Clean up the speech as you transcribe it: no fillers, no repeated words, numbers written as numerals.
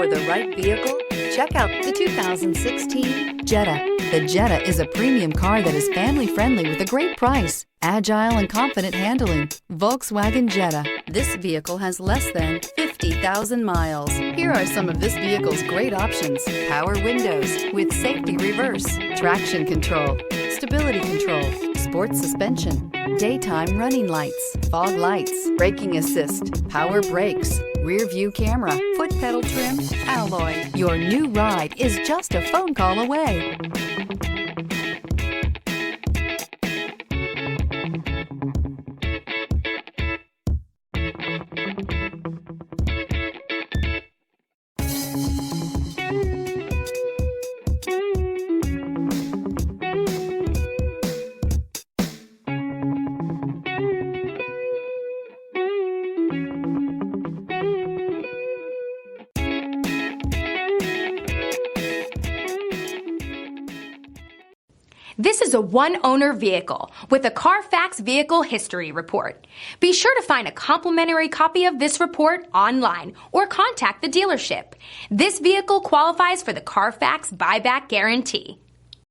for the right vehicle? Check out the 2016 Jetta. The Jetta is a premium car that is family-friendly with a great price, agile and confident handling. Volkswagen Jetta. This vehicle has less than 50,000 miles. Here are some of this vehicle's great options: power windows with safety reverse, traction control, stability control, sports suspension, daytime running lights, fog lights, braking assist, power brakes, rear view camera, foot pedal trim, alloy. Your new ride is just a phone call away. This is a one-owner vehicle with a Carfax Vehicle History Report. Be sure to find a complimentary copy of this report online or contact the dealership. This vehicle qualifies for the Carfax Buyback Guarantee.